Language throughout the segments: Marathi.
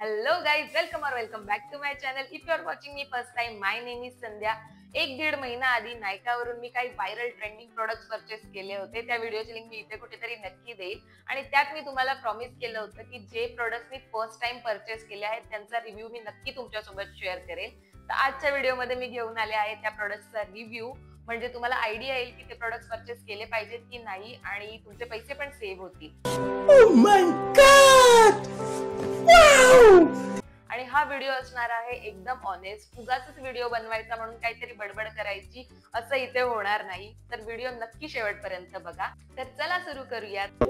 Hello guys, welcome back to my channel. If you are watching me first time, my name is संध्या. 1-1.5 महिना आधी नायकावरून मी काही व्हायरल ट्रेंडिंग प्रोडक्ट्स परचेस केले होते. त्या व्हिडिओची लिंक मी इथे कुठेतरी नक्की देईल आणि त्यात मी तुम्हाला प्रॉमिस केलं होतं की जे प्रोडक्ट्स मी फर्स्ट टाइम परचेस केले आहेत त्यांचा रिव्ह्यू मी नक्की तुमच्यासोबत शेअर करेल. तर आजच्या व्हिडिओमध्ये मी घेऊन आले आहे त्या प्रोडक्ट्सचा रिव्ह्यू, म्हणजे तुम्हाला आयडिया येईल की ते प्रोडक्ट्स परचेस केले पाहिजेत की नाही आणि तुमचे पैसे पण सेव्ह होतील. Oh my God! Wow! आणि हा व्हिडिओ असणार आहे एकदम ऑनेस्ट. उगाचच व्हिडिओ बनवायचा म्हणून काहीतरी बडबड करायची असं इथे होणार नाही. तर व्हिडिओ नक्की शेवटपर्यंत बघा. तर चला सुरू करूयात.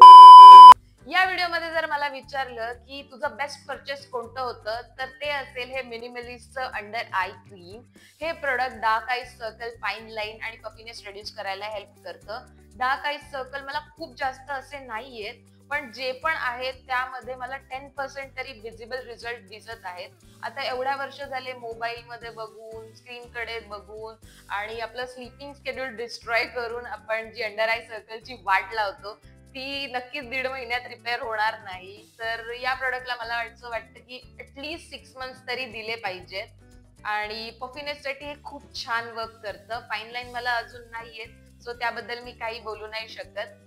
या व्हिडिओमध्ये जर मला विचारलं की तुझं बेस्ट परचेस कोणतं होतं तर ते असेल हे मिनिमलिस्टचं अंडर आय क्रीम. हे product dark eyes circle, fine line आणि पफिनेस रिड्यूस करायला हेल्प करतं. डार्क आईज सर्कल मला खूप जास्त असे नाहीयेत, पण जे पण आहेत त्यामध्ये मला 10% तरी विजिबल रिझल्ट दिसत आहेत. आता एवढ्या वर्ष झाले मोबाईल मध्ये बघून, स्क्रीन कडे बघून आणि आपलं स्लीपिंग शेड्यूल डिस्ट्रॉय करून आपण जी अंडर आय सर्कलची वाट लावतो ती नक्कीच 1.5 महिन्यात रिपेअर होणार नाही. तर या प्रोडक्टला मला असं वाटतं की ऍटलीस्ट 6 मंथ्स तरी दिले पाहिजेत. आणि पफिनेस साठी हे खूप छान वर्क करतं. फाईन लाईन मला अजून नाहीये, सो त्याबद्दल मी काही बोलू नाही शकत,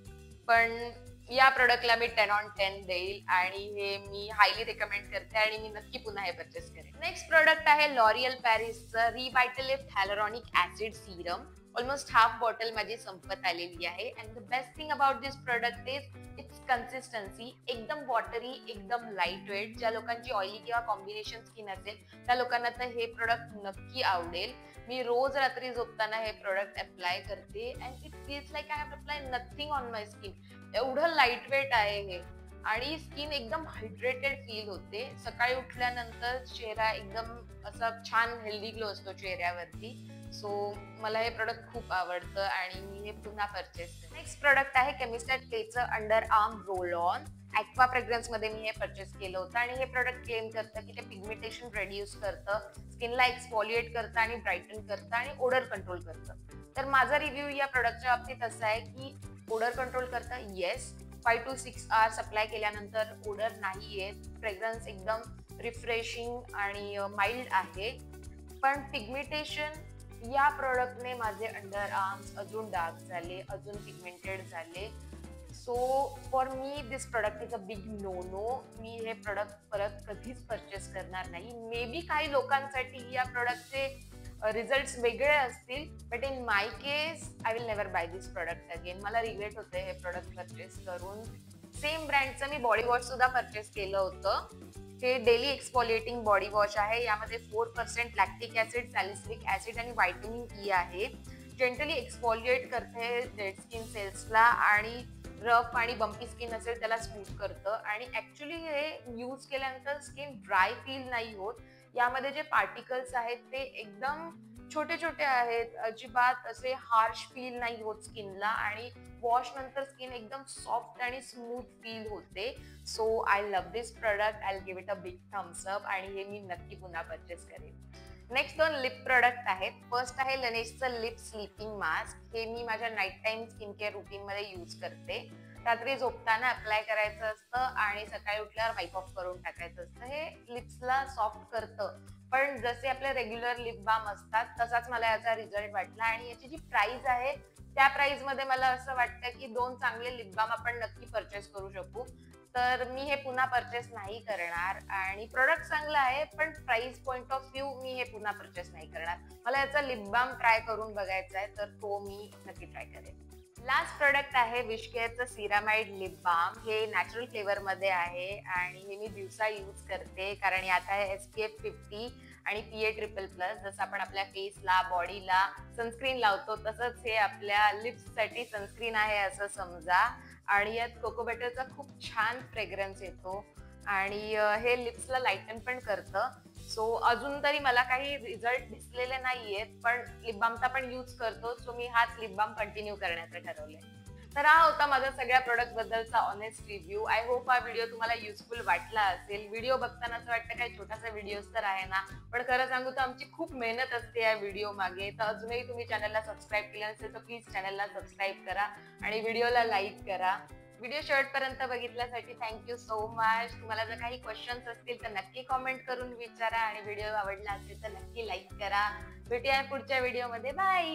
पण या प्रोडक्टला मी 10 on 10 देईल आणि हे मी हायली रेकमेंड करते आणि मी नक्की पुन्हा हे परचेस करेन. नेक्स्ट प्रोडक्ट आहे लॉरियल पॅरिसचं Revitalift hyaluronic acid serum. Almost half bottle माझी संपत आलेली आहे. And the best thing about this product is its consistency. एकदम वॉटरी, एकदम लाईट वेट. ज्या लोकांची ऑइली किंवा कॉम्बिनेशन स्किन असेल त्या लोकांना तर हे प्रोडक्ट नक्की आवडेल. मी रोज रात्री झोपताना हे प्रोडक्ट अप्लाय करते and it feels like I have apply nothing on my skin. एवढं लाईट वेट आहे हे आणि स्किन एकदम हायड्रेटेड फील होते. सकाळी उठल्यानंतर चेहरा एकदम असा छान हेल्दी ग्लो असतो चेहऱ्यावरती. सो मला हे प्रोडक्ट खूप आवडतं आणि मी हे पुन्हा परचेस करते. नेक्स्ट प्रोडक्ट आहे केमिस्टॅट क्लेचं under arm roll on. Aqua fragrance मध्ये मी हे परचेस केलं होतं आणि हे प्रोडक्ट क्लेम करतं की ते पिगमेंटेशन रिड्यूस करतं, स्किनला एक्सफोलिएट करतं आणि ब्राईटन करतं आणि ओडर कंट्रोल करतं. तर माझा रिव्ह्यू या प्रोडक्टच्या बाबतीत असा आहे की ओडर कंट्रोल करतं, येस. 5 to 6 आवर्स अप्लाय केल्यानंतर ओडर नाही येत. फ्रेग्रन्स एकदम रिफ्रेशिंग आणि माइल्ड आहे. पण पिगमेंटेशन या प्रोडक्टने माझे अंडर आर्म्स अजून डार्क झाले, अजून पिगमेंटेड झाले. So for me this product is a big no no. मी हे प्रोडक्ट परत कधीच परचेस करणार नाही. मे बी काही लोकांसाठी या प्रोडक्टचे रिझल्ट वेगळे असतील, but in my case I will never buy this product again. मला रिग्रेट होते हे प्रोडक्ट परचेस करून. सेम ब्रँडचं मी बॉडी वॉश सुद्धा परचेस केलं होतं. हे डेली एक्सफोलिएटिंग बॉडी वॉश आहे. यामध्ये 4% लॅक्टिक ऍसिड, सॅलिसिलिक ऍसिड आणि व्हायटमिन ई आहे. जेंटली एक्सफोलिएट करते डेड स्किन सेल्सला आणि रफ आणि बम्पी स्किन असेल त्याला स्मूथ करतं. आणि ऍक्च्युली हे यूज केल्यानंतर स्किन ड्राय फील नाही होत. यामध्ये जे पार्टिकल्स आहेत ते एकदम छोटे छोटे आहेत, अजिबात असे हार्श फील नाही होत स्किनला आणि वॉश नंतर स्किन एकदम सॉफ्ट आणि स्मूथ फील होते. So I love this product. I give it a big thumbs up आणि हे मी नक्की पुन्हा परचेस करेन. नेक्स्ट 2 लिप प्रोडक्ट आहेत. फर्स्ट आहे लनेशचं लिप स्लीपिंग मास्क. हे मी माझ्या night time skin care routine मध्ये यूज करते. रात्री झोपताना अप्लाय करायचं असतं आणि सकाळी उठल्यावर वाईप ऑफ करून टाकायचं असतं. हे लिप्सला सॉफ्ट करतं, पण जसे आपले रेग्युलर लिप बाम असतात तसाच मला याचा रिझल्ट वाटला. आणि याची जी प्राइस आहे त्या प्राइस मध्ये मला असं वाटतं की 2 चांगले लिप बाम आपण नक्की परचेस करू शकू. तर मी हे पुन्हा परचेस नाही करणार. आणि प्रोडक्ट चांगला आहे, पण प्राइस पॉइंट ऑफ व्ह्यू मी हे पुन्हा परचेस नाही करणार. मला याचा लिप बाम ट्राय करून बघायचा आहे, तर तो मी नक्की ट्राय करेन. लास्ट प्रोडक्ट आहे विशकेअरचं सिरामाइड लिप बाम. हे नॅचरल फ्लेवर मध्ये आहे आणि हे मी दिवसा यूज करते कारण यात आहे SPF 50 आणि PA++. जसं आपण आपल्या फेसला, बॉडीला सनस्क्रीन लावतो तसंच हे आपल्या लिप्स साठी सनस्क्रीन आहे असं समजा. आणि यात कोको बटरचा खूप छान फ्रेग्रन्स येतो आणि हे लिप्सला लाईटन पण करतं. सो अजून तरी मला काही रिझल्ट दिसलेले नाहीयेत, पण लिप बामचा पण यूज करतो. सो मी हाच लिप बाम कंटिन्यू करण्याचं ठरवलंय. तर हा होता माझा सगळ्या प्रोडक्ट बद्दलचा ऑनेस्ट रिव्ह्यू. आय होप हा व्हिडिओ तुम्हाला युजफुल वाटला असेल. व्हिडिओ बघताना असं वाटतं काही छोटासा व्हिडिओ तर आहे ना, पण खरं सांगू तर आमची खूप मेहनत असते या व्हिडिओ मागे. तर अजूनही तुम्ही चॅनलला सबस्क्राईब केलं नसेल तर प्लीज चॅनलला सबस्क्राईब करा आणि व्हिडिओला लाईक करा. व्हिडिओ शेवटपर्यंत बघितल्यासाठी थँक्यू सो मच. तुम्हाला जर काही क्वेश्चन्स असतील तर नक्की कॉमेंट करून विचारा आणि व्हिडिओ आवडला असेल तर नक्की लाईक करा. भेटूया पुढच्या व्हिडिओमध्ये. बाय.